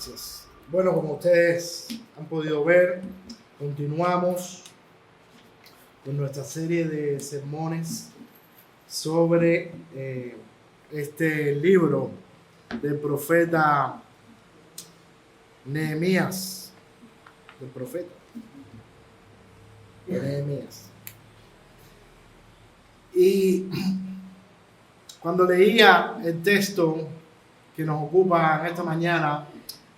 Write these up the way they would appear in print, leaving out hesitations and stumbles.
Gracias. Bueno, como ustedes han podido ver, continuamos con nuestra serie de sermones sobre este libro del profeta Nehemías. Del profeta Nehemías. Y cuando leía el texto que nos ocupa en esta mañana,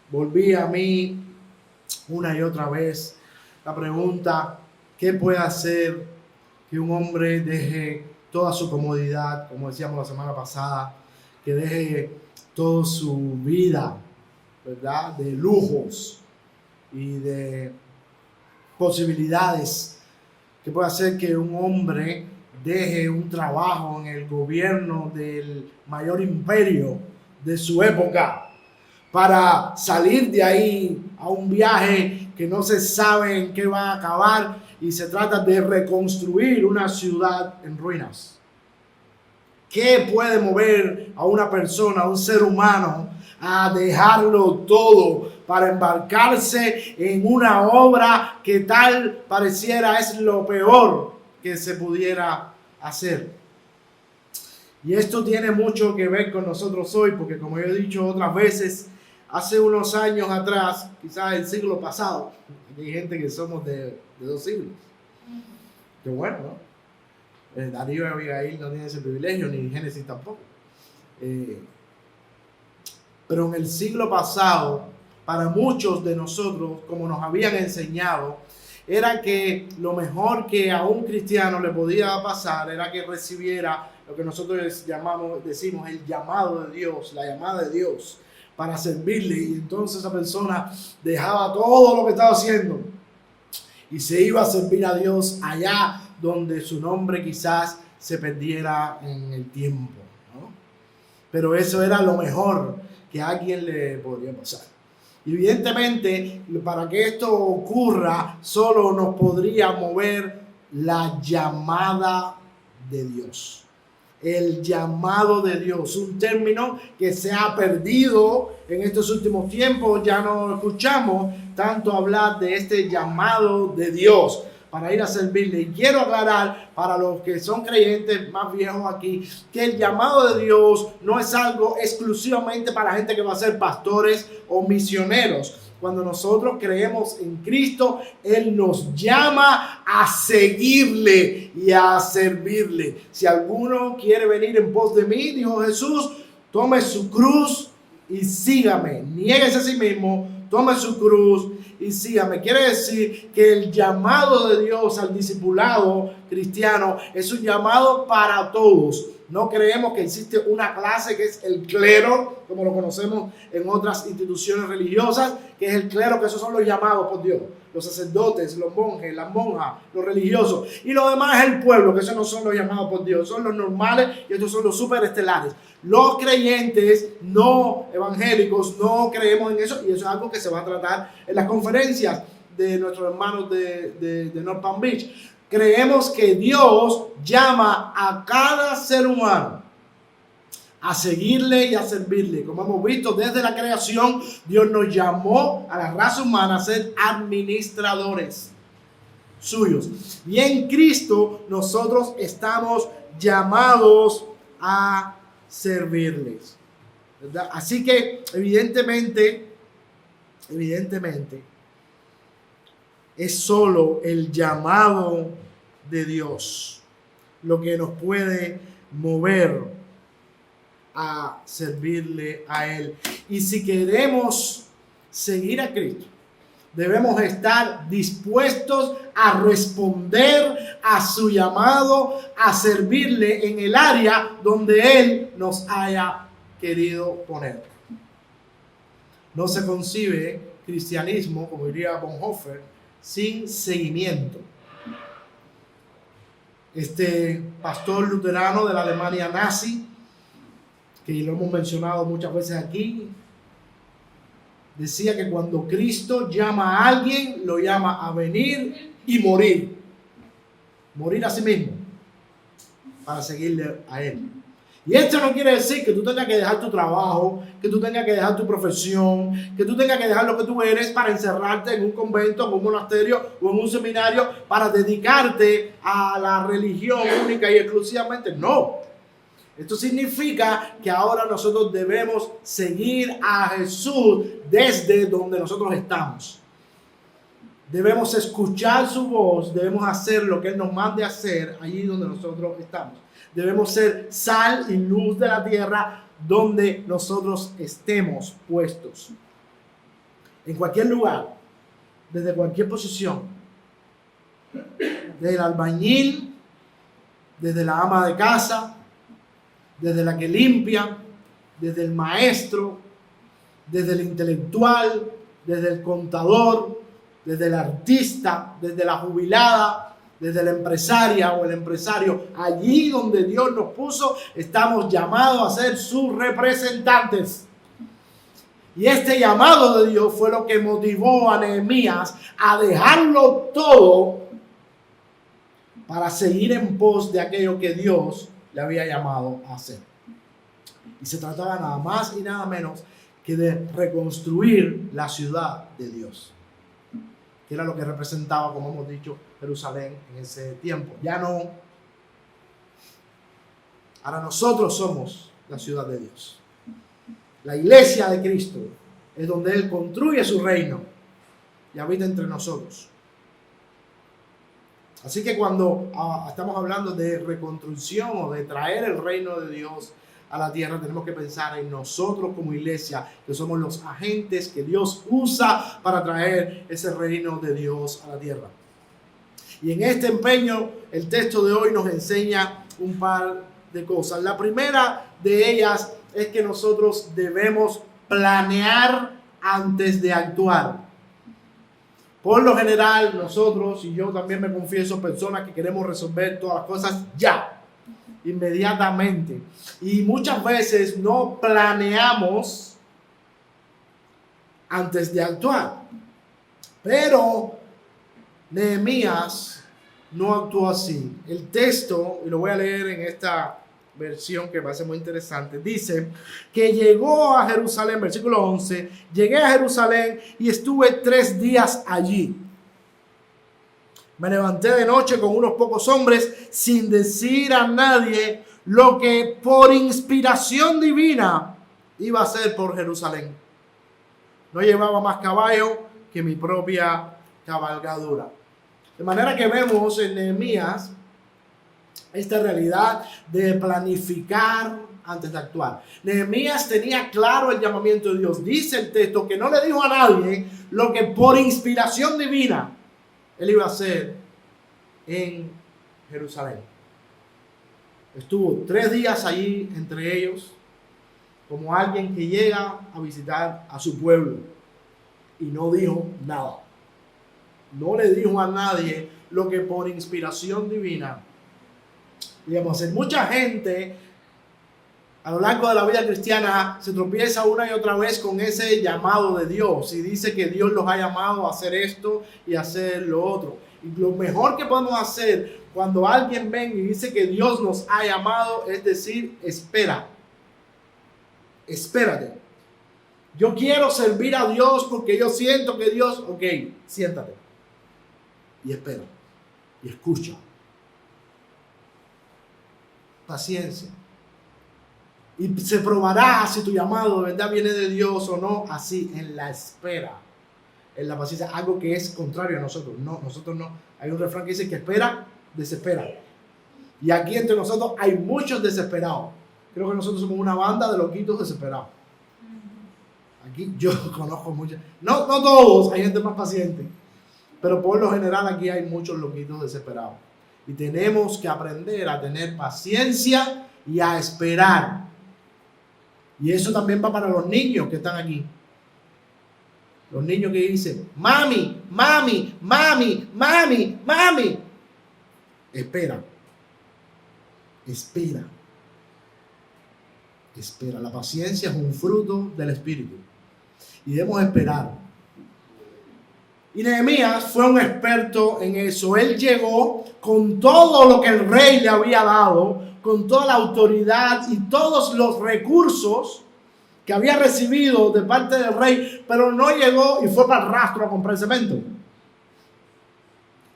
volví a mí una y otra vez la pregunta: ¿qué puede hacer que un hombre deje toda su comodidad, como decíamos la semana pasada, que deje toda su vida, ¿verdad?, de lujos y de posibilidades? ¿Qué puede hacer que un hombre deje un trabajo en el gobierno del mayor imperio de su época para salir de ahí a un viaje que no se sabe en qué va a acabar, y se trata de reconstruir una ciudad en ruinas? ¿Qué puede mover a una persona, a un ser humano, a dejarlo todo para embarcarse en una obra que tal pareciera es lo peor que se pudiera hacer? Y esto tiene mucho que ver con nosotros hoy, porque como yo he dicho otras veces, hace unos años atrás, quizás el siglo pasado, hay gente que somos de 2 siglos. Qué bueno, ¿no? Darío y Abigail no tienen ese privilegio, ni Génesis tampoco. Pero en el siglo pasado, para muchos de nosotros, como nos habían enseñado, era que lo mejor que a un cristiano le podía pasar era que recibiera lo que nosotros decimos el llamado de Dios, la llamada de Dios para servirle. Y entonces esa persona dejaba todo lo que estaba haciendo y se iba a servir a Dios allá donde su nombre quizás se perdiera en el tiempo, ¿no? Pero eso era lo mejor que a alguien le podría pasar. Y evidentemente, para que esto ocurra, solo nos podría mover la llamada de Dios. El llamado de Dios, un término que se ha perdido en estos últimos tiempos. Ya no escuchamos tanto hablar de este llamado de Dios para ir a servirle. Y quiero aclarar para los que son creyentes más viejos aquí, que el llamado de Dios no es algo exclusivamente para la gente que va a ser pastores o misioneros. Cuando nosotros creemos en Cristo, Él nos llama a seguirle y a servirle. Si alguno quiere venir en pos de mí, dijo Jesús, tome su cruz y sígame. Niéguese a sí mismo, tome su cruz y sígame. Quiere decir que el llamado de Dios al discipulado cristiano es un llamado para todos. No creemos que existe una clase que es el clero, como lo conocemos en otras instituciones religiosas, que es el clero, que esos son los llamados por Dios. Los sacerdotes, los monjes, las monjas, los religiosos. Y lo demás es el pueblo, que esos no son los llamados por Dios, son los normales y estos son los superestelares. Los creyentes no evangélicos no creemos en eso, y eso es algo que se va a tratar en las conferencias de nuestros hermanos de North Palm Beach. Creemos que Dios llama a cada ser humano a seguirle y a servirle. Como hemos visto desde la creación, Dios nos llamó a la raza humana a ser administradores suyos. Y en Cristo nosotros estamos llamados a servirles, ¿verdad? Así que evidentemente, es solo el llamado de Dios lo que nos puede mover a servirle a Él. Y si queremos seguir a Cristo, debemos estar dispuestos a responder a su llamado, a servirle en el área donde Él nos haya querido poner. No se concibe cristianismo, como diría Bonhoeffer, sin seguimiento. Este pastor luterano de la Alemania nazi, que lo hemos mencionado muchas veces aquí, decía que cuando Cristo llama a alguien, lo llama a venir y morir a sí mismo para seguirle a Él. Y esto no quiere decir que tú tengas que dejar tu trabajo, que tú tengas que dejar tu profesión, que tú tengas que dejar lo que tú eres para encerrarte en un convento, en un monasterio o en un seminario para dedicarte a la religión única y exclusivamente. No. Esto significa que ahora nosotros debemos seguir a Jesús desde donde nosotros estamos. Debemos escuchar su voz, debemos hacer lo que Él nos mande a hacer allí donde nosotros estamos. Debemos ser sal y luz de la tierra donde nosotros estemos puestos. En cualquier lugar, desde cualquier posición. Desde el albañil, desde la ama de casa, desde la que limpia, desde el maestro, desde el intelectual, desde el contador, desde el artista, desde la jubilada, desde la empresaria o el empresario, allí donde Dios nos puso, estamos llamados a ser sus representantes. Y este llamado de Dios fue lo que motivó a Nehemías a dejarlo todo para seguir en pos de aquello que Dios le había llamado a hacer. Y se trataba nada más y nada menos que de reconstruir la ciudad de Dios, que era lo que representaba, como hemos dicho, Jerusalén en ese tiempo. Ya no. Ahora nosotros somos la ciudad de Dios. La iglesia de Cristo es donde Él construye su reino y habita entre nosotros. Así que cuando estamos hablando de reconstrucción o de traer el reino de Dios a la tierra, tenemos que pensar en nosotros como iglesia, que somos los agentes que Dios usa para traer ese reino de Dios a la tierra. Y en este empeño, el texto de hoy nos enseña un par de cosas. La primera de ellas es que nosotros debemos planear antes de actuar. Por lo general, nosotros, y yo también me confieso, personas que queremos resolver todas las cosas ya, inmediatamente. Y muchas veces no planeamos antes de actuar. Pero Nehemías no actuó así. El texto, y lo voy a leer en esta versión que me parece muy interesante, dice que llegó a Jerusalén, versículo 11, llegué a Jerusalén y estuve 3 días allí. Me levanté de noche con unos pocos hombres sin decir a nadie lo que por inspiración divina iba a hacer por Jerusalén. No llevaba más caballo que mi propia cabalgadura. De manera que vemos en Nehemías esta realidad de planificar antes de actuar. Nehemías tenía claro el llamamiento de Dios. Dice el texto que no le dijo a nadie lo que por inspiración divina él iba a hacer en Jerusalén. Estuvo 3 días allí entre ellos, como alguien que llega a visitar a su pueblo, y no dijo nada. No le dijo a nadie lo que por inspiración divina íbamos a hacer. Mucha gente a lo largo de la vida cristiana se tropieza una y otra vez con ese llamado de Dios y dice que Dios los ha llamado a hacer esto y a hacer lo otro. Y lo mejor que podemos hacer cuando alguien venga y dice que Dios nos ha llamado es decir, espera. Espérate. Yo quiero servir a Dios porque yo siento que Dios... Ok, siéntate. Y espera. Y escucha. Paciencia. Y se probará si tu llamado de verdad viene de Dios o no, así, en la espera, en la paciencia, algo que es contrario a nosotros. No, nosotros no. Hay un refrán que dice que espera, desespera. Y aquí entre nosotros hay muchos desesperados. Creo que nosotros somos una banda de loquitos desesperados. Aquí yo conozco muchos, no todos, hay gente más paciente, pero por lo general aquí hay muchos loquitos desesperados. Y tenemos que aprender a tener paciencia y a esperar. Y eso también va para los niños que están aquí. Los niños que dicen, mami, mami, mami, mami, mami. Espera. Espera. Espera. La paciencia es un fruto del Espíritu. Y debemos esperar. Y Nehemías fue un experto en eso. Él llegó con todo lo que el rey le había dado, con toda la autoridad y todos los recursos que había recibido de parte del rey, pero no llegó y fue para el rastro a comprar cemento.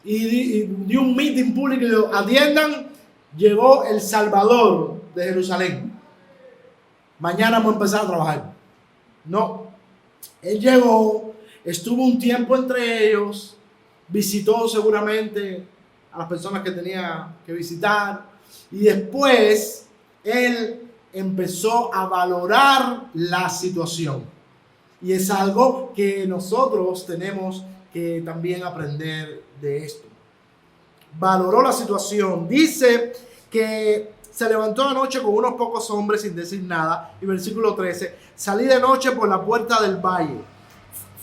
Y dio un meeting público y dijo, atiendan, llegó el Salvador de Jerusalén. Mañana vamos a empezar a trabajar. No, él llegó, estuvo un tiempo entre ellos, visitó seguramente a las personas que tenía que visitar y después él empezó a valorar la situación. Y es algo que nosotros tenemos que también aprender de esto. Valoró la situación. Dice que se levantó de noche con unos pocos hombres sin decir nada. Y versículo 13, salí de noche por la puerta del valle.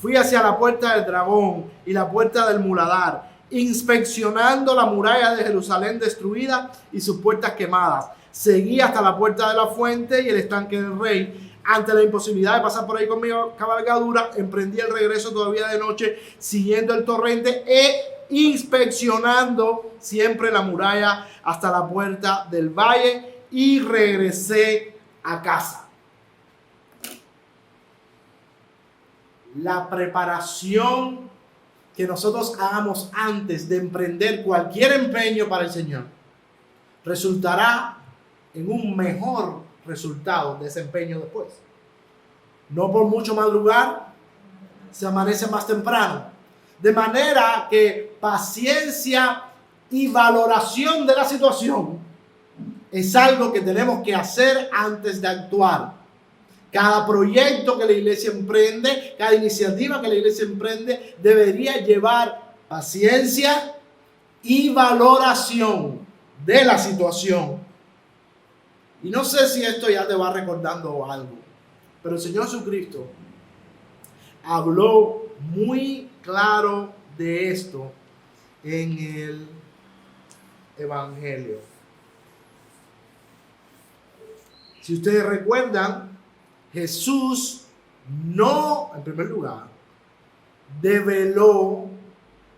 Fui hacia la puerta del dragón y la puerta del muladar, inspeccionando la muralla de Jerusalén destruida y sus puertas quemadas. Seguí hasta la puerta de la fuente y el estanque del rey. Ante la imposibilidad de pasar por ahí con mi cabalgadura, emprendí el regreso todavía de noche, siguiendo el torrente e inspeccionando siempre la muralla hasta la puerta del valle, y regresé a casa. La preparación que nosotros hagamos antes de emprender cualquier empeño para el Señor resultará en un mejor resultado, desempeño después. No por mucho madrugar, se amanece más temprano. De manera que paciencia y valoración de la situación es algo que tenemos que hacer antes de actuar. Cada proyecto que la iglesia emprende, cada iniciativa que la iglesia emprende, debería llevar paciencia y valoración de la situación. Y no sé si esto ya te va recordando algo, pero el Señor Jesucristo habló muy claro de esto en el Evangelio. Si ustedes recuerdan, Jesús no, en primer lugar, develó,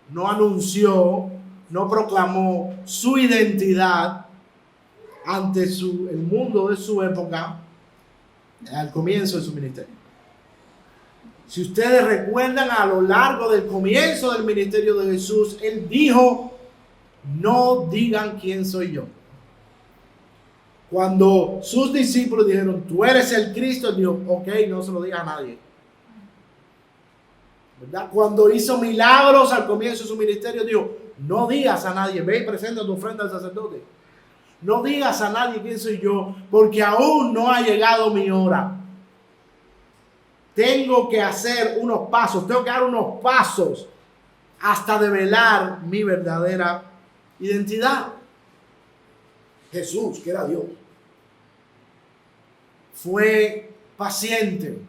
no anunció, no proclamó su identidad ante el mundo de su época al comienzo de su ministerio. Si ustedes recuerdan, a lo largo del comienzo del ministerio de Jesús, él dijo, no digan quién soy yo. Cuando sus discípulos dijeron, tú eres el Cristo, él dijo, ok, no se lo diga a nadie. ¿Verdad? Cuando hizo milagros al comienzo de su ministerio, dijo, no digas a nadie, ve y presenta tu ofrenda al sacerdote. No digas a nadie quién soy yo, porque aún no ha llegado mi hora. Tengo que hacer unos pasos, tengo que dar unos pasos hasta develar mi verdadera identidad. Jesús, que era Dios, fue paciente,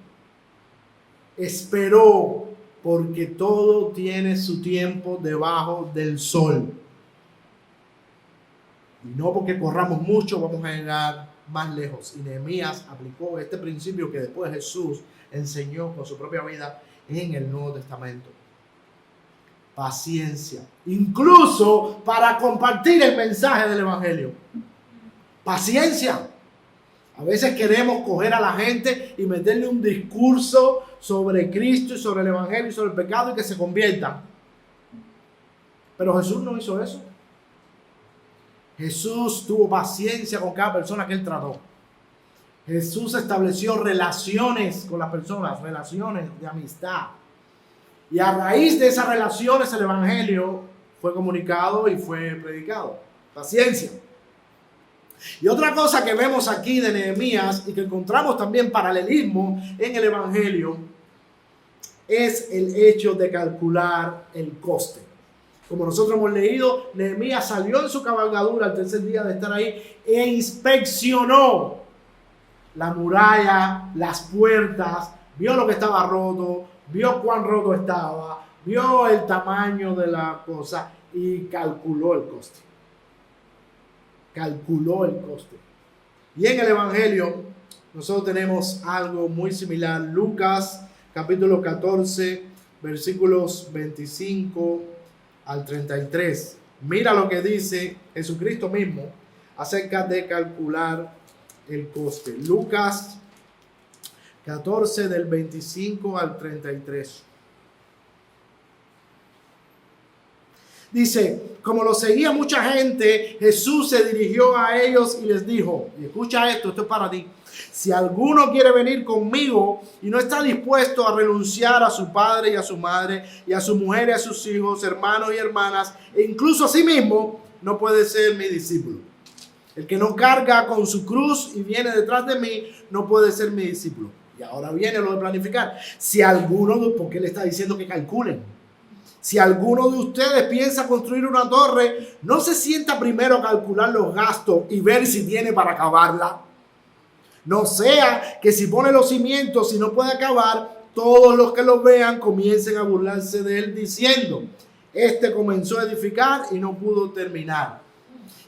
esperó, porque todo tiene su tiempo debajo del sol. Y no porque corramos mucho vamos a llegar más lejos. Y Nehemías aplicó este principio que después Jesús enseñó con su propia vida en el Nuevo Testamento. Paciencia, incluso para compartir el mensaje del Evangelio. Paciencia. A veces queremos coger a la gente y meterle un discurso sobre Cristo y sobre el Evangelio y sobre el pecado y que se conviertan. Pero Jesús no hizo eso. Jesús tuvo paciencia con cada persona que él trató. Jesús estableció relaciones con las personas, relaciones de amistad. Y a raíz de esas relaciones el Evangelio fue comunicado y fue predicado. Paciencia. Y otra cosa que vemos aquí de Nehemías y que encontramos también paralelismo en el Evangelio es el hecho de calcular el coste. Como nosotros hemos leído, Nehemías salió en su cabalgadura al tercer día de estar ahí e inspeccionó la muralla, las puertas, vio lo que estaba roto, vio cuán roto estaba, vio el tamaño de la cosa y calculó el coste. Calculó el coste. Y en el Evangelio nosotros tenemos algo muy similar. Lucas capítulo 14 versículos 25 al 33. Mira lo que dice Jesucristo mismo acerca de calcular el coste. Lucas 14 del 25 al 33. Dice, como lo seguía mucha gente, Jesús se dirigió a ellos y les dijo, y escucha esto es para ti, si alguno quiere venir conmigo y no está dispuesto a renunciar a su padre y a su madre y a su mujer y a sus hijos, hermanos y hermanas, e incluso a sí mismo, no puede ser mi discípulo. El que no carga con su cruz y viene detrás de mí, no puede ser mi discípulo. Y ahora viene lo de planificar. Si alguno, porque él está diciendo que calculen. Si alguno de ustedes piensa construir una torre, no se sienta primero a calcular los gastos y ver si tiene para acabarla. No sea que si pone los cimientos y no puede acabar, todos los que lo vean comiencen a burlarse de él diciendo, este comenzó a edificar y no pudo terminar.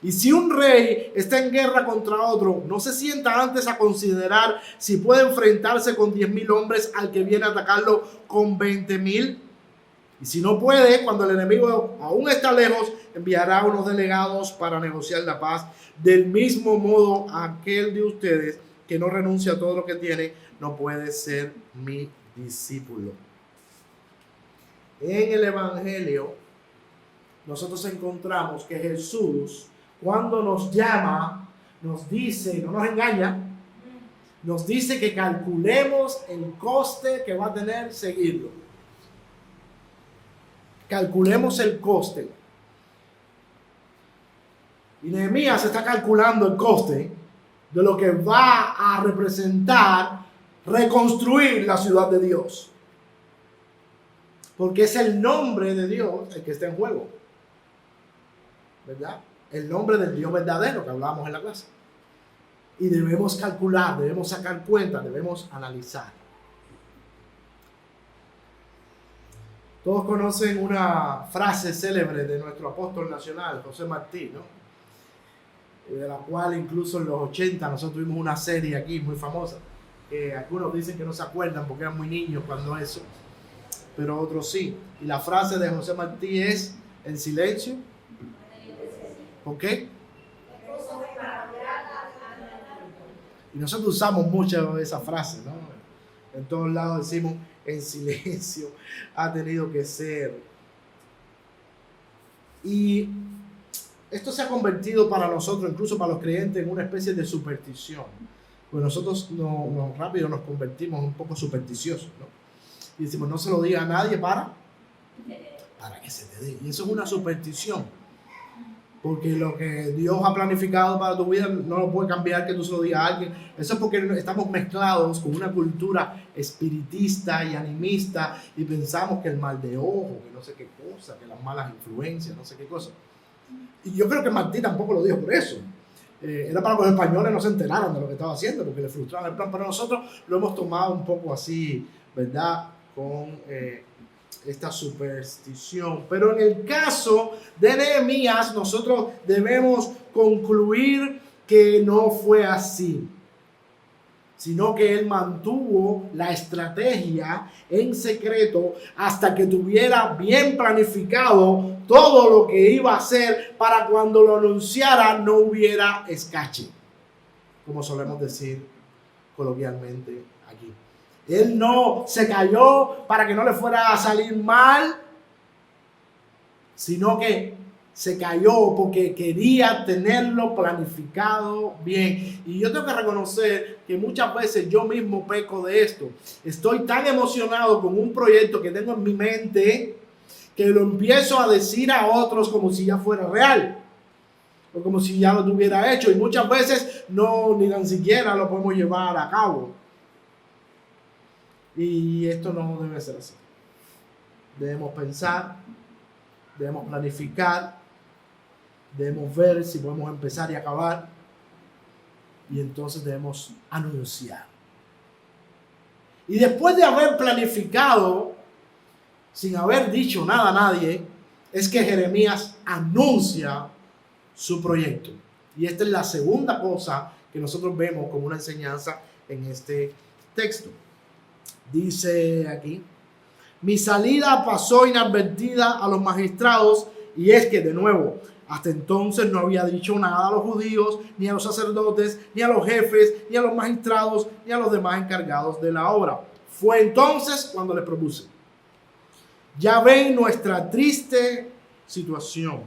Y si un rey está en guerra contra otro, no se sienta antes a considerar si puede enfrentarse con 10,000 hombres al que viene a atacarlo con 20,000. Y si no puede, cuando el enemigo aún está lejos, enviará unos delegados para negociar la paz. Del mismo modo, aquel de ustedes que no renuncia a todo lo que tiene, no puede ser mi discípulo. En el Evangelio, nosotros encontramos que Jesús, cuando nos llama, nos dice, no nos engaña, nos dice que calculemos el coste que va a tener seguirlo. Calculemos el coste. Y Nehemías está calculando el coste de lo que va a representar reconstruir la ciudad de Dios. Porque es el nombre de Dios el que está en juego. ¿Verdad? El nombre del Dios verdadero que hablábamos en la clase. Y debemos calcular, debemos sacar cuenta, debemos analizar. Todos conocen una frase célebre de nuestro apóstol nacional, José Martí, ¿no? De la cual incluso en los 80 nosotros tuvimos una serie aquí muy famosa, que algunos dicen que no se acuerdan porque eran muy niños cuando eso, pero otros sí. Y la frase de José Martí es, en silencio. ¿Por qué? Y nosotros usamos mucho esa frase, ¿no? En todos lados decimos, en silencio ha tenido que ser. Y esto se ha convertido para nosotros, incluso para los creyentes, en una especie de superstición. Pues nosotros rápido nos convertimos un poco supersticiosos, ¿no? Y decimos, no se lo diga a nadie para que se te dé. Y eso es una superstición. Porque lo que Dios ha planificado para tu vida no lo puede cambiar que tú se lo digas a alguien. Eso es porque estamos mezclados con una cultura espiritista y animista y pensamos que el mal de ojo, que no sé qué cosa, que las malas influencias, no sé qué cosa. Y yo creo que Martí tampoco lo dijo por eso. Era para que los españoles no se enteraran de lo que estaba haciendo porque le frustraban el plan. Pero nosotros lo hemos tomado un poco así, ¿verdad? Con esta superstición. Pero en el caso de Nehemías, nosotros debemos concluir que no fue así, sino que él mantuvo la estrategia en secreto hasta que tuviera bien planificado todo lo que iba a hacer para cuando lo anunciara no hubiera escache, como solemos decir coloquialmente aquí. Él no se cayó para que no le fuera a salir mal, sino que se cayó porque quería tenerlo planificado bien. Y yo tengo que reconocer que muchas veces yo mismo peco de esto. Estoy tan emocionado con un proyecto que tengo en mi mente que lo empiezo a decir a otros como si ya fuera real o como si ya lo tuviera hecho. Y muchas veces ni tan siquiera lo podemos llevar a cabo. Y esto no debe ser así. Debemos pensar, debemos planificar, debemos ver si podemos empezar y acabar. Y entonces debemos anunciar. Y después de haber planificado, sin haber dicho nada a nadie, es que Jeremías anuncia su proyecto. Y esta es la segunda cosa que nosotros vemos como una enseñanza en este texto. Dice aquí, mi salida pasó inadvertida a los magistrados, y es que de nuevo hasta entonces no había dicho nada a los judíos, ni a los sacerdotes, ni a los jefes, ni a los magistrados, ni a los demás encargados de la obra. Fue entonces cuando le propuse: ya ven nuestra triste situación.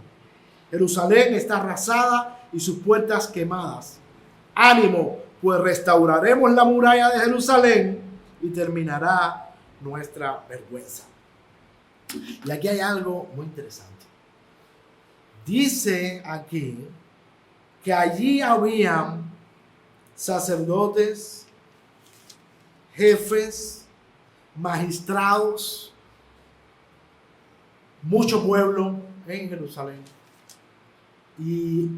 Jerusalén está arrasada y sus puertas quemadas. Ánimo, pues restauraremos la muralla de Jerusalén y terminará nuestra vergüenza. Y aquí hay algo muy interesante. Dice aquí que allí habían sacerdotes, jefes, magistrados, mucho pueblo en Jerusalén, y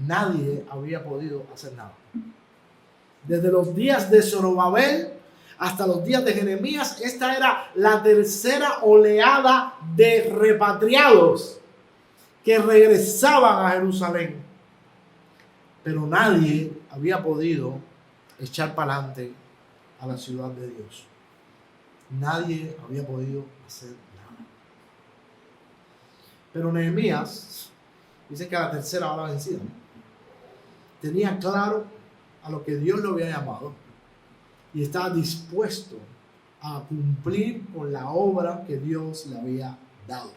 nadie había podido hacer nada. Desde los días de Zorobabel hasta los días de Jeremías, esta era la tercera oleada de repatriados que regresaban a Jerusalén. Pero nadie había podido echar para adelante a la ciudad de Dios. Nadie había podido hacer nada. Pero Nehemías, dice que a la tercera hora vencida, tenía claro a lo que Dios lo había llamado y estaba dispuesto a cumplir con la obra que Dios le había dado.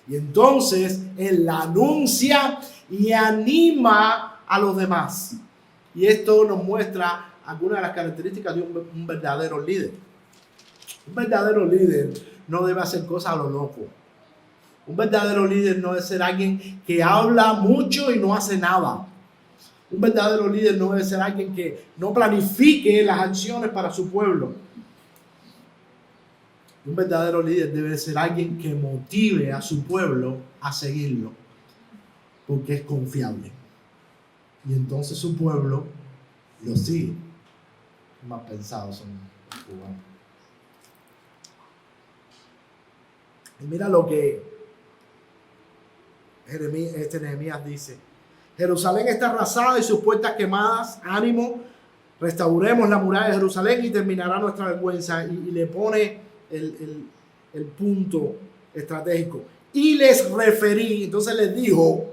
Y entonces él la anuncia y anima a los demás. Y esto nos muestra algunas de las características de un verdadero líder. Un verdadero líder no debe hacer cosas a lo loco. Un verdadero líder no debe ser alguien que habla mucho y no hace nada. Un verdadero líder no debe ser alguien que no planifique las acciones para su pueblo. Un verdadero líder debe ser alguien que motive a su pueblo a seguirlo, porque es confiable. Y entonces su pueblo lo sigue. Más pensados son los cubanos. Y mira lo que Nehemías dice: Jerusalén está arrasada y sus puertas quemadas. Ánimo, restauremos la muralla de Jerusalén y terminará nuestra vergüenza. Y le pone el punto estratégico. Y les referí, entonces les dijo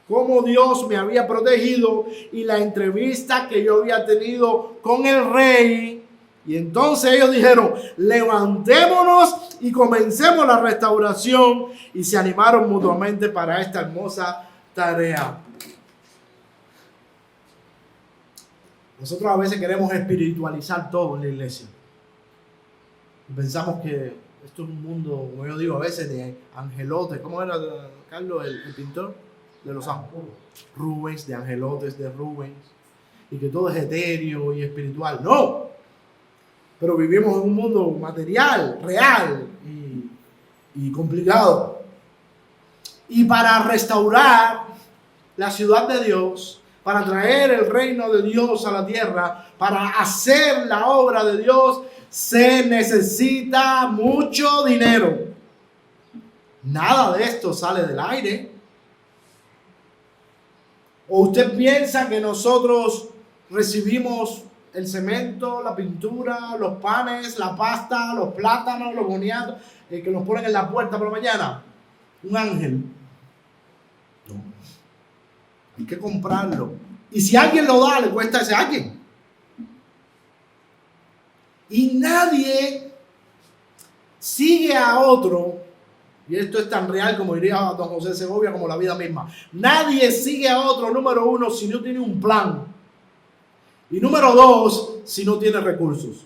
cómo Dios me había protegido y la entrevista que yo había tenido con el rey. Y entonces ellos dijeron: levantémonos y comencemos la restauración. Y se animaron mutuamente para esta hermosa tarea. Nosotros a veces queremos espiritualizar todo en la iglesia. Y pensamos que esto es un mundo, como yo digo a veces, de angelotes. ¿Cómo era, Carlos, el pintor de Los Ángeles? Rubens, de angelotes, de Rubens. Y que todo es etéreo y espiritual. ¡No! Pero vivimos en un mundo material, real y complicado. Y para restaurar la ciudad de Dios, para traer el reino de Dios a la tierra, para hacer la obra de Dios, se necesita mucho dinero. Nada de esto sale del aire. ¿O usted piensa que nosotros recibimos el cemento, la pintura, los panes, la pasta, los plátanos, los boniatos, que nos ponen en la puerta por la mañana? Un ángel. No. Hay que comprarlo. Y si alguien lo da, le cuesta a ese alguien. Y nadie sigue a otro, y esto es tan real como diría don José Segovia, como la vida misma. Nadie sigue a otro, número uno, si no tiene un plan. Y número dos, si no tiene recursos.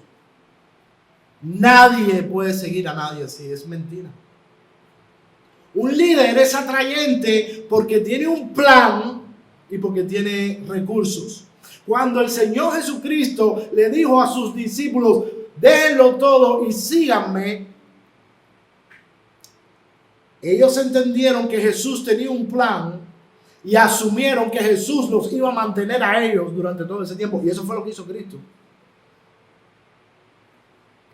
Nadie puede seguir a nadie así, es mentira. Un líder es atrayente porque tiene un plan y porque tiene recursos. Cuando el Señor Jesucristo le dijo a sus discípulos: déjenlo todo y síganme, ellos entendieron que Jesús tenía un plan y asumieron que Jesús los iba a mantener a ellos durante todo ese tiempo. Y eso fue lo que hizo Cristo.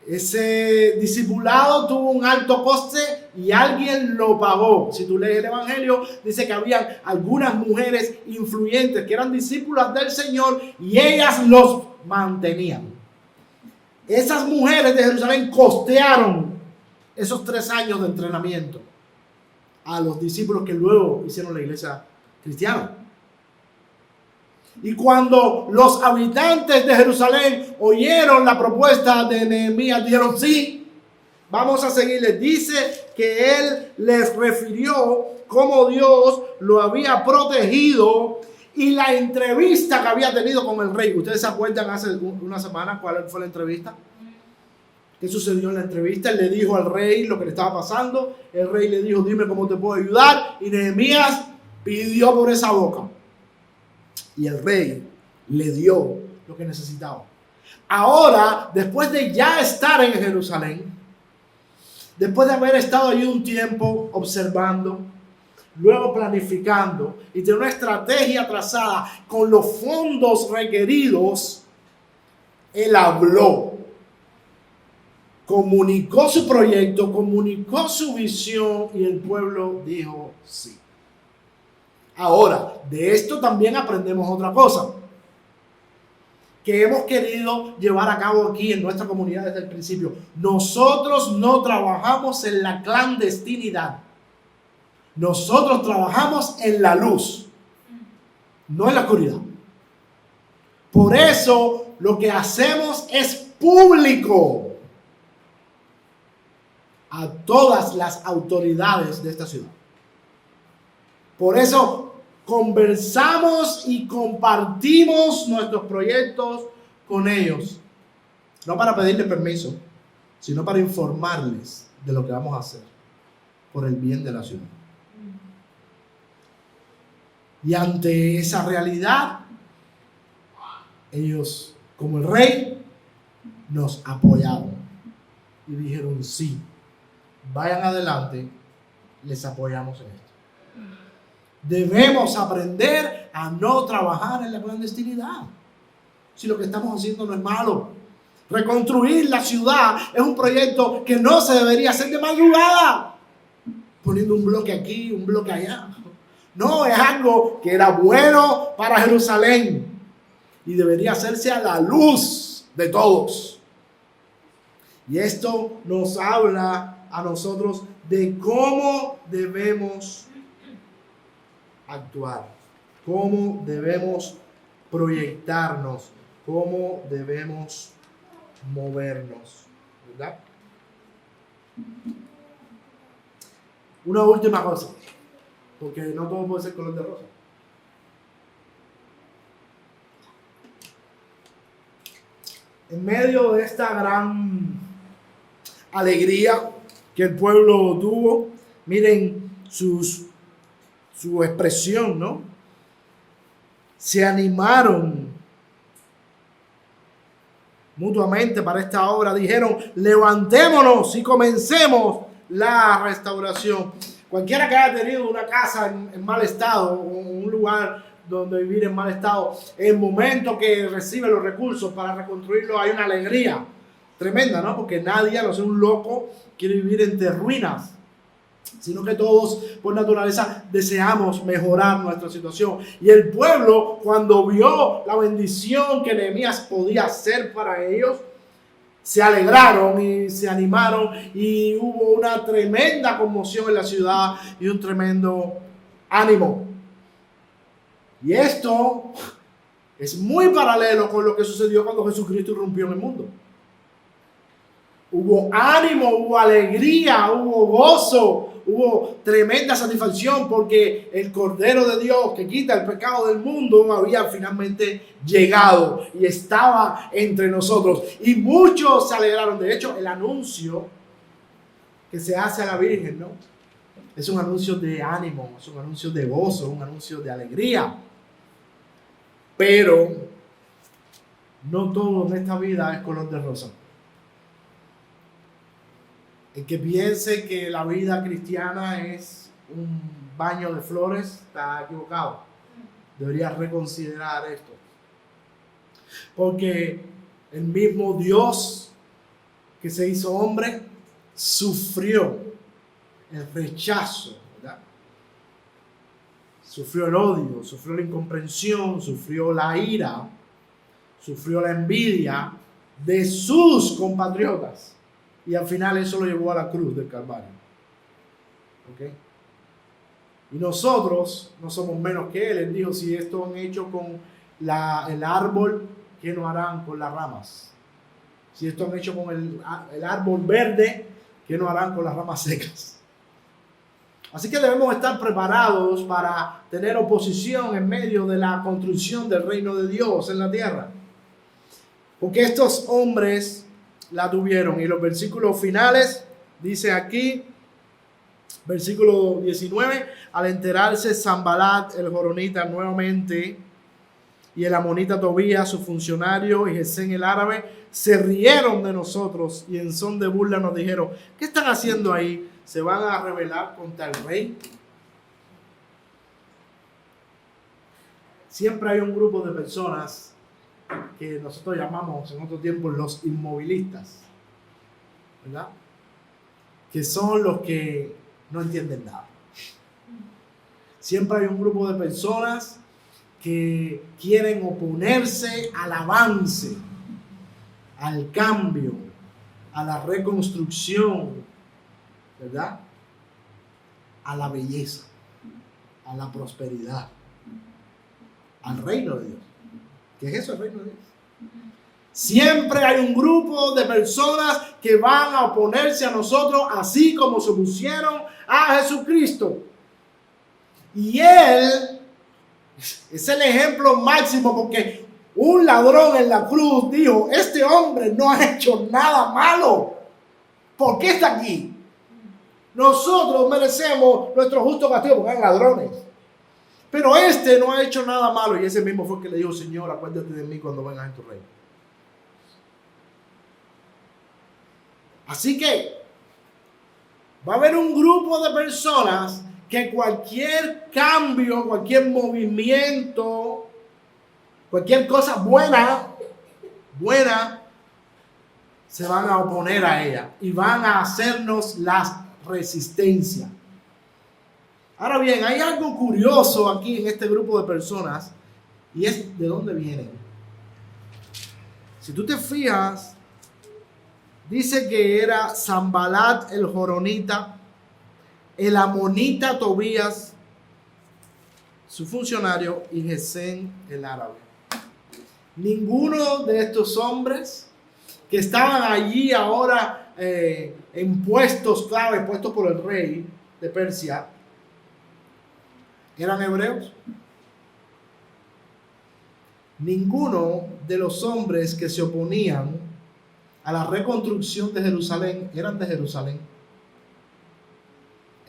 Ese discipulado tuvo un alto coste y alguien lo pagó. Si tú lees el Evangelio, dice que habían algunas mujeres influyentes que eran discípulas del Señor y ellas los mantenían. Esas mujeres de Jerusalén costearon esos 3 años de entrenamiento. a los discípulos que luego hicieron la iglesia cristiana. Y cuando los habitantes de Jerusalén oyeron la propuesta de Nehemías, dijeron: sí, vamos a seguirle. Dice que él les refirió cómo Dios lo había protegido y la entrevista que había tenido con el rey. ¿Ustedes se acuerdan hace una semana cuál fue la entrevista? ¿Qué sucedió en la entrevista? Él le dijo al rey lo que le estaba pasando. El rey le dijo: dime cómo te puedo ayudar. Y Nehemías pidió por esa boca. Y el rey le dio lo que necesitaba. Ahora, después de ya estar en Jerusalén, después de haber estado allí un tiempo observando, luego planificando y tener una estrategia trazada con los fondos requeridos, él habló, comunicó su proyecto, comunicó su visión y el pueblo dijo sí. Ahora, de esto también aprendemos otra cosa que hemos querido llevar a cabo aquí en nuestra comunidad desde el principio. Nosotros no trabajamos en la clandestinidad. Nosotros trabajamos en la luz, no en la oscuridad. Por eso lo que hacemos es público a todas las autoridades de esta ciudad. Por eso conversamos y compartimos nuestros proyectos con ellos. No para pedirles permiso, sino para informarles de lo que vamos a hacer por el bien de la ciudad. Y ante esa realidad, ellos, como el rey, nos apoyaron y dijeron: sí, vayan adelante, les apoyamos en esto. Debemos aprender a no trabajar en la clandestinidad. Si lo que estamos haciendo no es malo. Reconstruir la ciudad es un proyecto que no se debería hacer de madrugada, poniendo un bloque aquí, un bloque allá. No, es algo que era bueno para Jerusalén y debería hacerse a la luz de todos. Y esto nos habla a nosotros de cómo debemos actuar, cómo debemos proyectarnos, cómo debemos movernos, ¿verdad? Una última cosa, porque no todo puede ser color de rosa. En medio de esta gran alegría que el pueblo tuvo, miren su expresión, ¿no? Se animaron mutuamente para esta obra. Dijeron: levantémonos y comencemos la restauración. Cualquiera que haya tenido una casa en mal estado, o un lugar donde vivir en mal estado, en el momento que recibe los recursos para reconstruirlo, hay una alegría tremenda, ¿no? Porque nadie, a no ser un loco, quiere vivir entre ruinas, sino que todos por naturaleza deseamos mejorar nuestra situación. Y el pueblo, cuando vio la bendición que Nehemías podía hacer para ellos, se alegraron y se animaron, y hubo una tremenda conmoción en la ciudad y un tremendo ánimo. Y esto es muy paralelo con lo que sucedió cuando Jesucristo irrumpió en el mundo. Hubo ánimo, hubo alegría, hubo gozo, hubo tremenda satisfacción, porque el Cordero de Dios que quita el pecado del mundo había finalmente llegado y estaba entre nosotros. Y muchos se alegraron. De hecho, el anuncio que se hace a la Virgen, ¿no?, es un anuncio de ánimo, es un anuncio de gozo, un anuncio de alegría. Pero no todo en esta vida es color de rosa. El que piense que la vida cristiana es un baño de flores está equivocado. Debería reconsiderar esto. Porque el mismo Dios que se hizo hombre sufrió el rechazo, ¿verdad? Sufrió el odio, sufrió la incomprensión, sufrió la ira, sufrió la envidia de sus compatriotas. Y al final eso lo llevó a la cruz del Calvario. ¿Ok? Y nosotros no somos menos que Él. Él dijo, si esto han hecho con el árbol, ¿qué no harán con las ramas? Si esto han hecho con el árbol verde, ¿qué no harán con las ramas secas? Así que debemos estar preparados para tener oposición en medio de la construcción del reino de Dios en la tierra. Porque estos hombres la tuvieron. Y los versículos finales, dice aquí, versículo 19, al enterarse Sanbalat el joronita nuevamente y el amonita Tobías, su funcionario, y Gesén el árabe, se rieron de nosotros y en son de burla nos dijeron, ¿qué están haciendo ahí? ¿Se van a rebelar contra el rey? Siempre hay un grupo de personas que nosotros llamamos en otro tiempo los inmovilistas, ¿verdad? Que son los que no entienden nada. Siempre hay un grupo de personas que quieren oponerse al avance, al cambio, a la reconstrucción, ¿verdad? A la belleza, a la prosperidad, al reino de Dios. ¿Qué es eso, el reino de Dios? Siempre hay un grupo de personas que van a oponerse a nosotros, así como se opusieron a Jesucristo. Y Él es el ejemplo máximo, porque un ladrón en la cruz dijo, este hombre no ha hecho nada malo. ¿Por qué está aquí? Nosotros merecemos nuestro justo castigo porque eran ladrones. Pero este no ha hecho nada malo. Y ese mismo fue el que le dijo, Señor, acuérdate de mí cuando vengas en tu reino. Así que va a haber un grupo de personas que cualquier cambio, cualquier movimiento, cualquier cosa buena, se van a oponer a ella y van a hacernos la resistencia. Ahora bien, hay algo curioso aquí en este grupo de personas y es de dónde vienen. Si tú te fijas, dice que era Sanbalat el joronita, el amonita Tobías, su funcionario, y Gesén el árabe. Ninguno de estos hombres que estaban allí ahora en puestos clave, puestos por el rey de Persia, eran hebreos. Ninguno de los hombres que se oponían a la reconstrucción de Jerusalén eran de Jerusalén.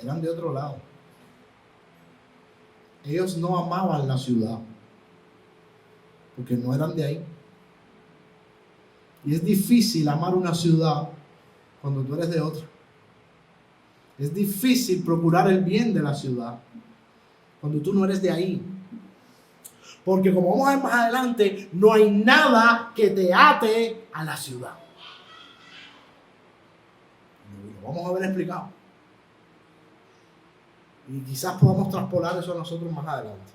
Eran de otro lado. Ellos no amaban la ciudad porque no eran de ahí. Y es difícil amar una ciudad cuando tú eres de otra. Es difícil procurar el bien de la ciudad cuando tú no eres de ahí. Porque como vamos a ver más adelante, no hay nada que te ate a la ciudad. Lo vamos a ver explicado. Y quizás podamos traspolar eso a nosotros más adelante.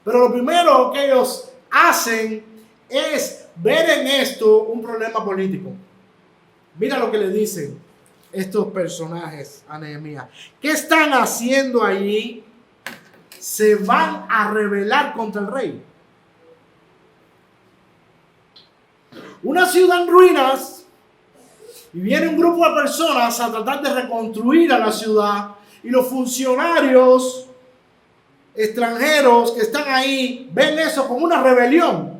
Pero lo primero que ellos hacen es ver en esto un problema político. Mira lo que le dicen estos personajes a Nehemías. ¿Qué están haciendo allí? Se van a rebelar contra el rey. Una ciudad en ruinas y viene un grupo de personas a tratar de reconstruir a la ciudad y los funcionarios extranjeros que están ahí ven eso como una rebelión,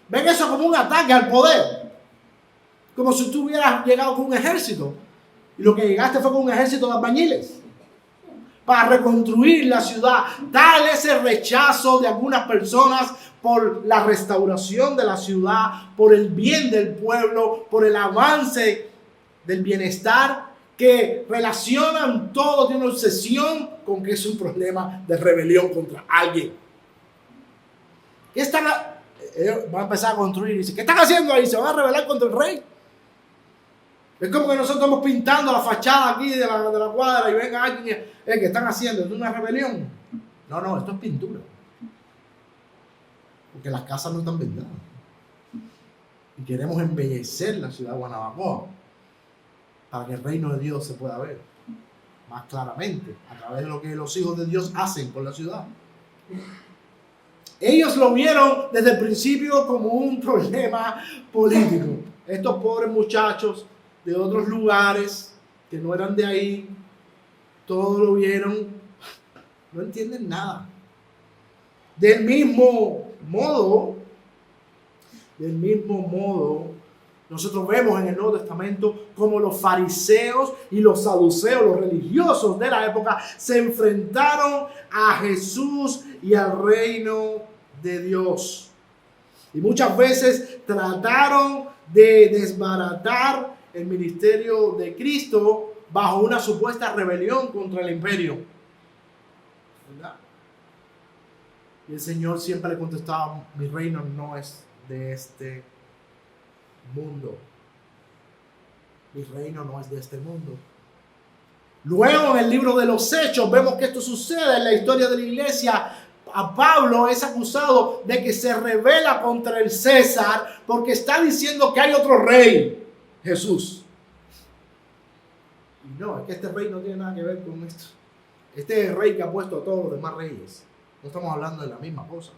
ven eso como un ataque al poder, como si tú hubieras llegado con un ejército y lo que llegaste fue con un ejército de albañiles para reconstruir la ciudad. Tal es el rechazo de algunas personas por la restauración de la ciudad, por el bien del pueblo, por el avance del bienestar, que relacionan todo, tiene una obsesión con que es un problema de rebelión contra alguien. ¿Qué están? Ellos van a empezar a construir y dicen, ¿qué están haciendo ahí? ¿Se van a rebelar contra el rey? Es como que nosotros estamos pintando la fachada aquí de la cuadra y venga alguien, ¿qué están haciendo? ¿Es una rebelión? No, esto es pintura. Porque las casas no están vendidas. Y queremos embellecer la ciudad de Guanabacoa para que el reino de Dios se pueda ver. más claramente, a través de lo que los hijos de Dios hacen con la ciudad. Ellos lo vieron desde el principio como un problema político. Estos pobres muchachos de otros lugares que no eran de ahí, todos lo vieron, no entienden nada. Del mismo modo, nosotros vemos en el Nuevo Testamento como los fariseos y los saduceos, los religiosos de la época, se enfrentaron a Jesús y al reino de Dios. Y muchas veces trataron de desbaratar el ministerio de Cristo bajo una supuesta rebelión contra el imperio. ¿Verdad? Y el Señor siempre le contestaba: mi reino no es de este mundo. Mi reino no es de este mundo. Luego en el libro de los Hechos vemos que esto sucede en la historia de la iglesia. A Pablo es acusado de que se rebela contra el César porque está diciendo que hay otro rey, Jesús. Y no, es que este rey no tiene nada que ver con esto. Este es el rey que ha puesto a todos los demás reyes. No estamos hablando de la misma cosa.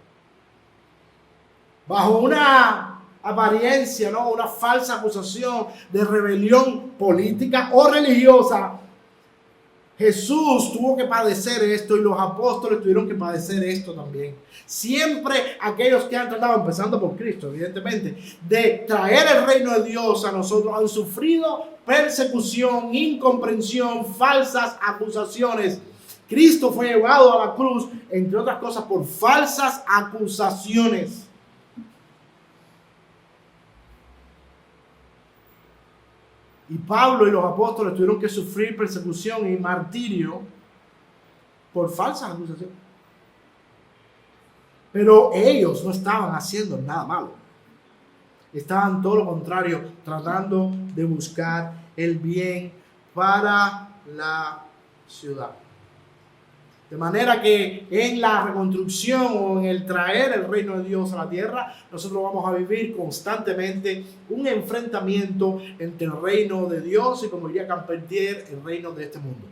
Bajo una apariencia, ¿no?, una falsa acusación de rebelión política o religiosa, Jesús tuvo que padecer esto y los apóstoles tuvieron que padecer esto también. Siempre aquellos que han tratado, empezando por Cristo, evidentemente, de traer el reino de Dios a nosotros, han sufrido persecución, incomprensión, falsas acusaciones. Cristo fue llevado a la cruz, entre otras cosas, por falsas acusaciones. Y Pablo y los apóstoles tuvieron que sufrir persecución y martirio por falsas acusaciones. Pero ellos no estaban haciendo nada malo. Estaban todo lo contrario, tratando de buscar el bien para la ciudad. De manera que en la reconstrucción o en el traer el reino de Dios a la tierra, nosotros vamos a vivir constantemente un enfrentamiento entre el reino de Dios y, como diría Carpentier, el reino de este mundo.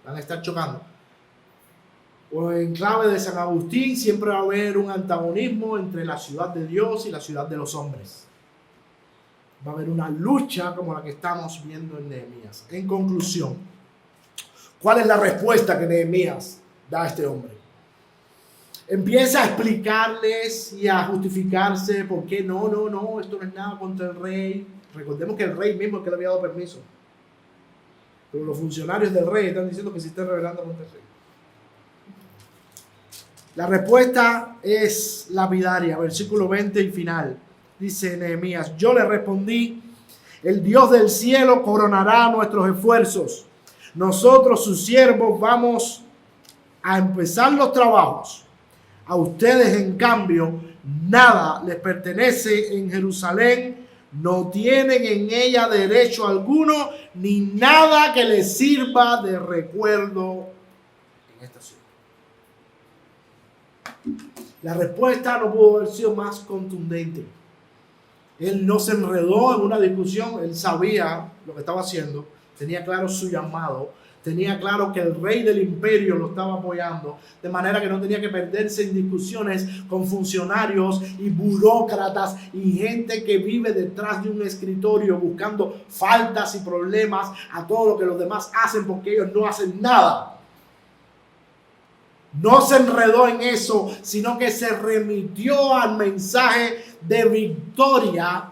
Van a estar chocando. O en clave de San Agustín, siempre va a haber un antagonismo entre la ciudad de Dios y la ciudad de los hombres. Va a haber una lucha como la que estamos viendo en Nehemías. En conclusión, ¿cuál es la respuesta que Nehemías da a este hombre? Empieza a explicarles y a justificarse por qué no, esto no es nada contra el rey. Recordemos que el rey mismo es que le había dado permiso. Pero los funcionarios del rey están diciendo que se están rebelando contra el rey. La respuesta es lapidaria, versículo 20 y final. Dice Nehemías: yo le respondí, el Dios del cielo coronará nuestros esfuerzos. Nosotros, sus siervos, vamos a empezar los trabajos. A ustedes, en cambio, nada les pertenece en Jerusalén. No tienen en ella derecho alguno, ni nada que les sirva de recuerdo en esta ciudad. La respuesta no pudo haber sido más contundente. Él no se enredó en una discusión, él sabía lo que estaba haciendo. Tenía claro su llamado, tenía claro que el rey del imperio lo estaba apoyando, de manera que no tenía que perderse en discusiones con funcionarios y burócratas y gente que vive detrás de un escritorio buscando faltas y problemas a todo lo que los demás hacen porque ellos no hacen nada. No se enredó en eso, sino que se remitió al mensaje de victoria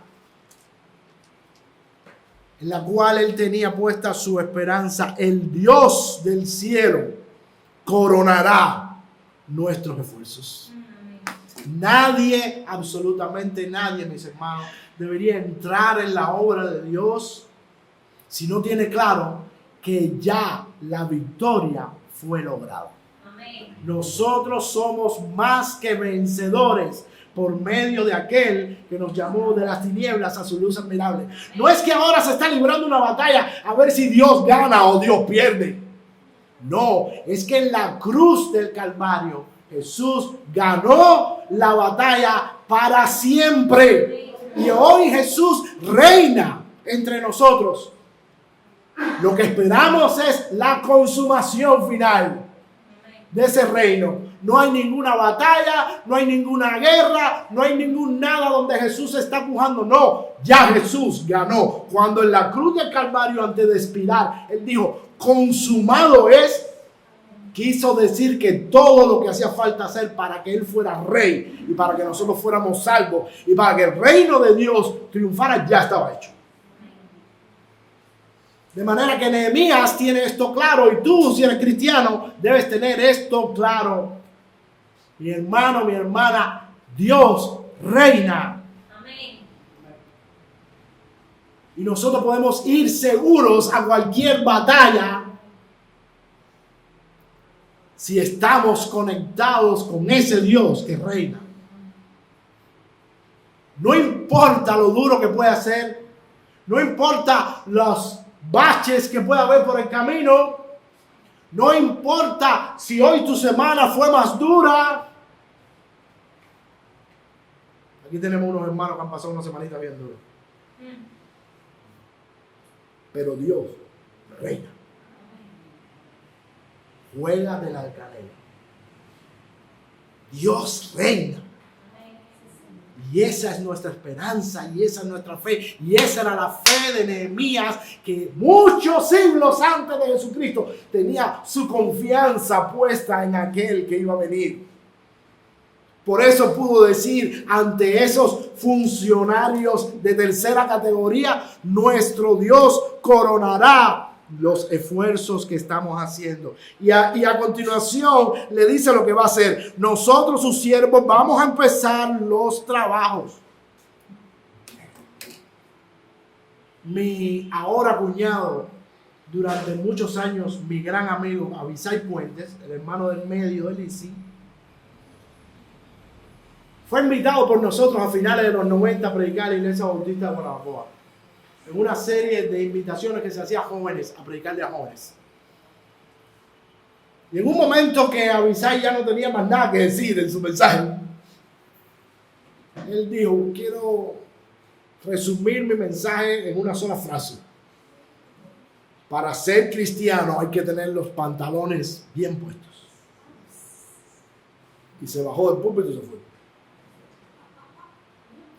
en la cual él tenía puesta su esperanza. El Dios del cielo coronará nuestros esfuerzos. Nadie, absolutamente nadie, mis hermanos, debería entrar en la obra de Dios si no tiene claro que ya la victoria fue lograda. Nosotros somos más que vencedores por medio de aquel que nos llamó de las tinieblas a su luz admirable. No es que ahora se está librando una batalla a ver si Dios gana o Dios pierde. No, es que en la cruz del Calvario Jesús ganó la batalla para siempre. Y hoy Jesús reina entre nosotros. Lo que esperamos es la consumación final de ese reino. No hay ninguna batalla, no hay ninguna guerra, no hay ningún nada donde Jesús está pujando. No, ya Jesús ganó. Cuando en la cruz del Calvario, antes de expirar, Él dijo, consumado es. Quiso decir que todo lo que hacía falta hacer para que Él fuera rey y para que nosotros fuéramos salvos y para que el reino de Dios triunfara, ya estaba hecho. De manera que Nehemías tiene esto claro, y tú, si eres cristiano, debes tener esto claro. Mi hermano, mi hermana, Dios reina. Amén. Y nosotros podemos ir seguros a cualquier batalla si estamos conectados con ese Dios que reina. No importa lo duro que pueda ser, no importa los baches que pueda haber por el camino, no importa si hoy tu semana fue más dura. Aquí tenemos unos hermanos que han pasado una semanita bien dura. Pero Dios reina. Juega de la alcanela. Dios reina. Y esa es nuestra esperanza, y esa es nuestra fe, y esa era la fe de Nehemías, que muchos siglos antes de Jesucristo tenía su confianza puesta en aquel que iba a venir. Por eso pudo decir ante esos funcionarios de tercera categoría, nuestro Dios coronará los esfuerzos que estamos haciendo. Y a continuación le dice lo que va a hacer. Nosotros, sus siervos, vamos a empezar los trabajos. Mi ahora cuñado, durante muchos años, mi gran amigo Abisai Puentes, el hermano del medio de Lisi, fue invitado por nosotros a finales de los 90 a predicar en la Iglesia Bautista de Guanabacoa, en una serie de invitaciones que se hacía a jóvenes, a predicarle a jóvenes. Y en un momento que Abisai ya no tenía más nada que decir en su mensaje, él dijo, quiero resumir mi mensaje en una sola frase. Para ser cristiano hay que tener los pantalones bien puestos. Y se bajó del púlpito y se fue.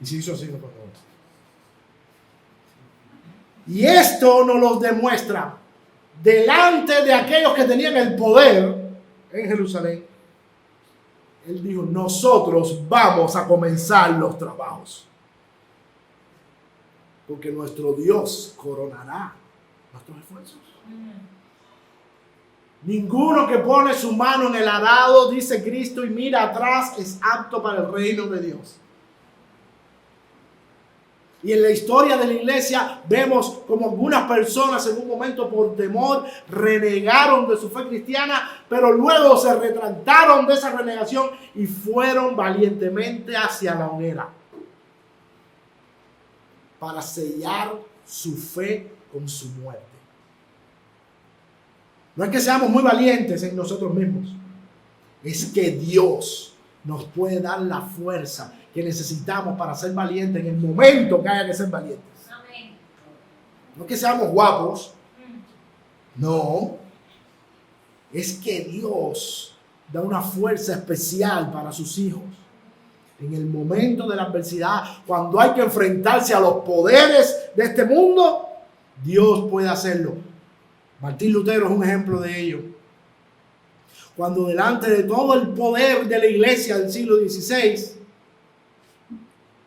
Y se hizo así, no, por favor. Y esto nos lo demuestra delante de aquellos que tenían el poder en Jerusalén. Él dijo, nosotros vamos a comenzar los trabajos. Porque nuestro Dios coronará nuestros esfuerzos. Ninguno que pone su mano en el arado, dice Cristo, y mira atrás, es apto para el reino de Dios. Y en la historia de la iglesia vemos como algunas personas en un momento por temor renegaron de su fe cristiana, pero luego se retractaron de esa renegación y fueron valientemente hacia la hoguera para sellar su fe con su muerte. No es que seamos muy valientes en nosotros mismos, es que Dios nos puede dar la fuerza que necesitamos para ser valientes en el momento que haya que ser valientes. Amén. No es que seamos guapos, no, es que Dios da una fuerza especial para sus hijos. En el momento de la adversidad, cuando hay que enfrentarse a los poderes de este mundo, Dios puede hacerlo. Martín Lutero es un ejemplo de ello. Cuando delante de todo el poder de la iglesia del siglo XVI,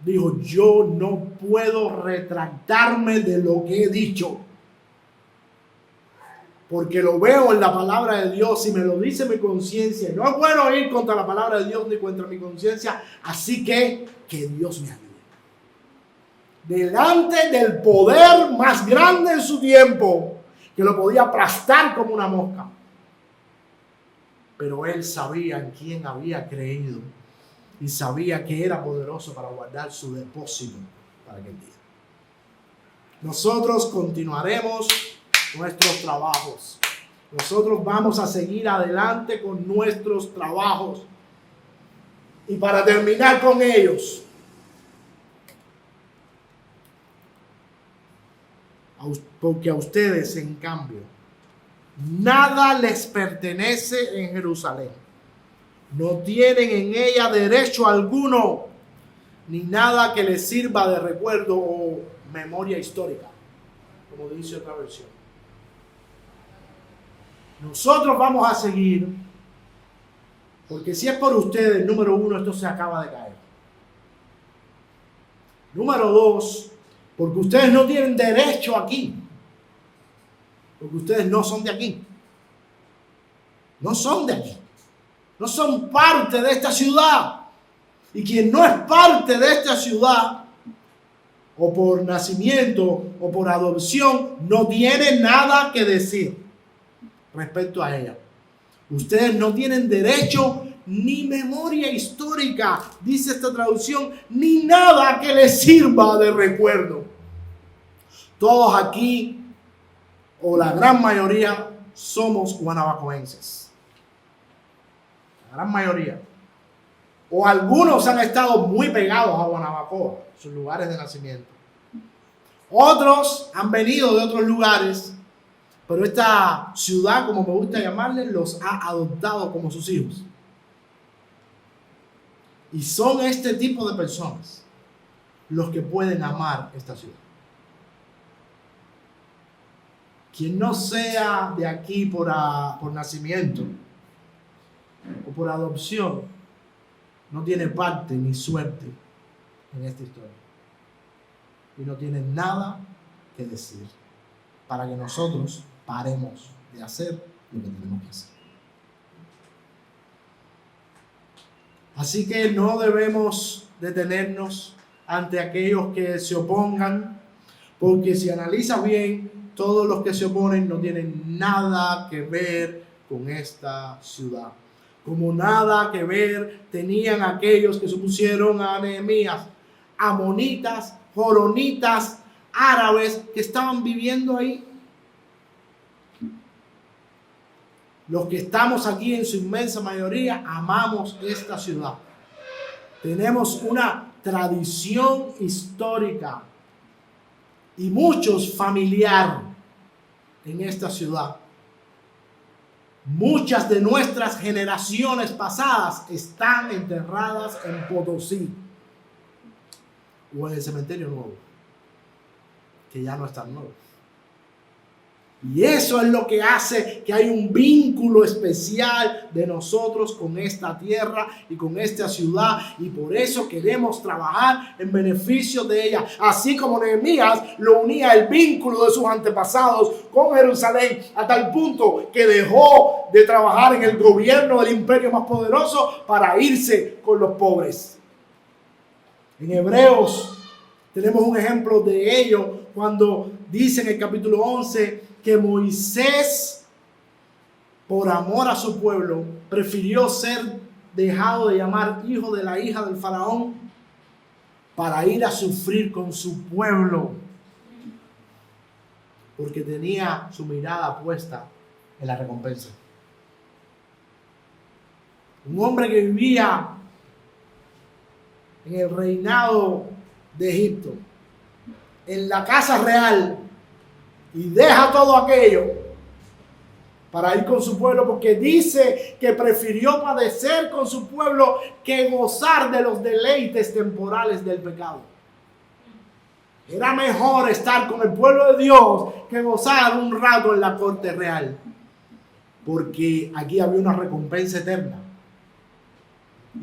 dijo, yo no puedo retractarme de lo que he dicho, porque lo veo en la palabra de Dios y me lo dice mi conciencia. No es bueno ir contra la palabra de Dios ni contra mi conciencia, así que Dios me ayude. Delante del poder más grande en su tiempo, que lo podía aplastar como una mosca, pero él sabía en quién había creído y sabía que era poderoso para guardar su depósito para aquel día. Nosotros continuaremos nuestros trabajos. Nosotros vamos a seguir adelante con nuestros trabajos. Y para terminar con ellos, Porque a ustedes, en cambio, nada les pertenece en Jerusalén. No tienen en ella derecho alguno, ni nada que les sirva de recuerdo o memoria histórica, como dice otra versión. Nosotros vamos a seguir, porque si es por ustedes, número uno, esto se acaba de caer. Número dos, porque ustedes no tienen derecho aquí. Porque ustedes no son de aquí. No son de aquí. No son parte de esta ciudad. Y quien no es parte de esta ciudad, o por nacimiento, o por adopción, no tiene nada que decir respecto a ella. Ustedes no tienen derecho ni memoria histórica, dice esta traducción, ni nada que les sirva de recuerdo. Todos aquí, o la gran mayoría, somos guanabacoenses. La gran mayoría. O algunos han estado muy pegados a Guanabacoa, sus lugares de nacimiento. Otros han venido de otros lugares, pero esta ciudad, como me gusta llamarle, los ha adoptado como sus hijos. Y son este tipo de personas los que pueden amar esta ciudad. Quien no sea de aquí por nacimiento o por adopción, no tiene parte ni suerte en esta historia. Y no tiene nada que decir para que nosotros paremos de hacer lo que tenemos que hacer. Así que no debemos detenernos ante aquellos que se opongan, porque si analizas bien, todos los que se oponen no tienen nada que ver con esta ciudad. Como nada que ver tenían aquellos que se opusieron a Nehemías, amonitas, joronitas, árabes que estaban viviendo ahí. Los que estamos aquí en su inmensa mayoría amamos esta ciudad. Tenemos una tradición histórica y muchos familiar en esta ciudad. Muchas de nuestras generaciones pasadas están enterradas en Potosí o en el cementerio nuevo, que ya no es tan nuevo. Y eso es lo que hace que hay un vínculo especial de nosotros con esta tierra y con esta ciudad. Y por eso queremos trabajar en beneficio de ella. Así como Nehemías lo unía el vínculo de sus antepasados con Jerusalén a tal punto que dejó de trabajar en el gobierno del imperio más poderoso para irse con los pobres. En Hebreos tenemos un ejemplo de ello cuando dice en el capítulo 11 que Moisés, por amor a su pueblo, prefirió ser dejado de llamar hijo de la hija del faraón para ir a sufrir con su pueblo, porque tenía su mirada puesta en la recompensa. Un hombre que vivía en el reinado de Egipto, en la casa real, y deja todo aquello para ir con su pueblo, porque dice que prefirió padecer con su pueblo que gozar de los deleites temporales del pecado. Era mejor estar con el pueblo de Dios que gozar un rato en la corte real, porque aquí había una recompensa eterna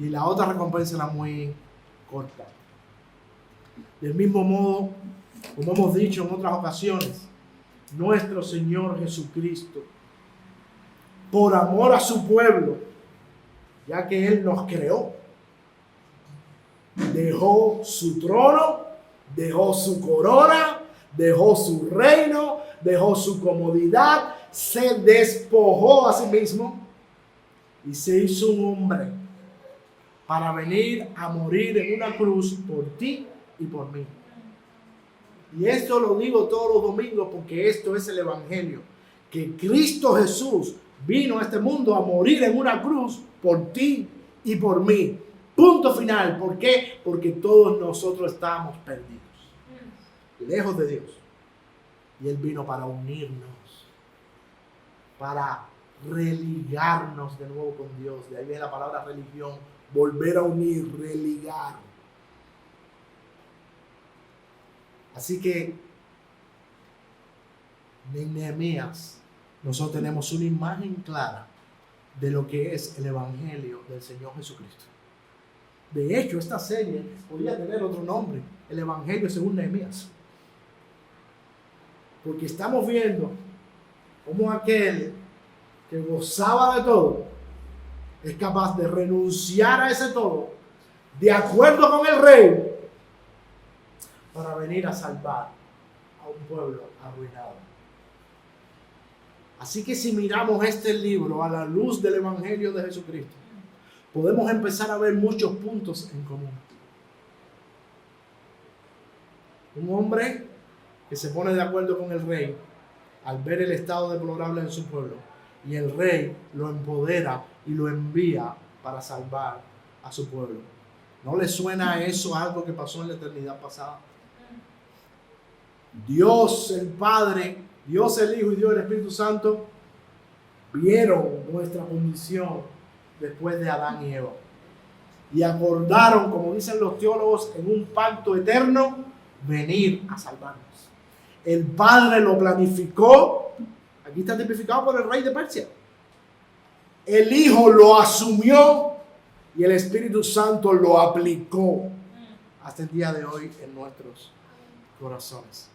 y la otra recompensa era muy corta. Del mismo modo, como hemos dicho en otras ocasiones, nuestro Señor Jesucristo, por amor a su pueblo, ya que Él nos creó, dejó su trono, dejó su corona, dejó su reino, dejó su comodidad, se despojó a sí mismo y se hizo un hombre para venir a morir en una cruz por ti y por mí. Y esto lo digo todos los domingos porque esto es el Evangelio. Que Cristo Jesús vino a este mundo a morir en una cruz por ti y por mí. Punto final. ¿Por qué? Porque todos nosotros estábamos perdidos, lejos de Dios. Y Él vino para unirnos, para religarnos de nuevo con Dios. De ahí viene la palabra religión, volver a unir, religar. Así que en Nehemías nosotros tenemos una imagen clara de lo que es el Evangelio del Señor Jesucristo. De hecho, esta serie podría tener otro nombre, el Evangelio según Nehemías. Porque estamos viendo cómo aquel que gozaba de todo es capaz de renunciar a ese todo, de acuerdo con el rey, para venir a salvar a un pueblo arruinado. Así que si miramos este libro a la luz del Evangelio de Jesucristo, podemos empezar a ver muchos puntos en común. Un hombre que se pone de acuerdo con el rey al ver el estado deplorable de su pueblo, y el rey lo empodera y lo envía para salvar a su pueblo. ¿No le suena a eso algo que pasó en la eternidad pasada? Dios el Padre, Dios el Hijo y Dios el Espíritu Santo vieron nuestra condición después de Adán y Eva y acordaron, como dicen los teólogos, en un pacto eterno venir a salvarnos. El Padre lo planificó, aquí está tipificado por el rey de Persia. El Hijo lo asumió y el Espíritu Santo lo aplicó hasta el día de hoy en nuestros corazones.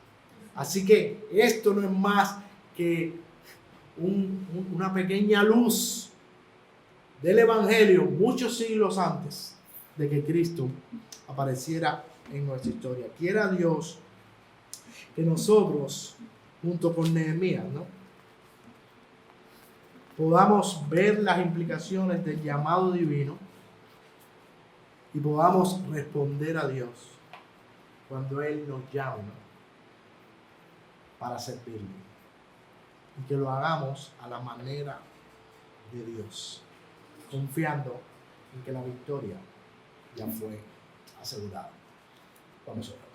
Así que esto no es más que una pequeña luz del Evangelio muchos siglos antes de que Cristo apareciera en nuestra historia. Quiera Dios que nosotros, junto con Nehemías, podamos ver las implicaciones del llamado divino y podamos responder a Dios cuando Él nos llame para servirle, y que lo hagamos a la manera de Dios, confiando en que la victoria ya fue asegurada. Vamos a orar.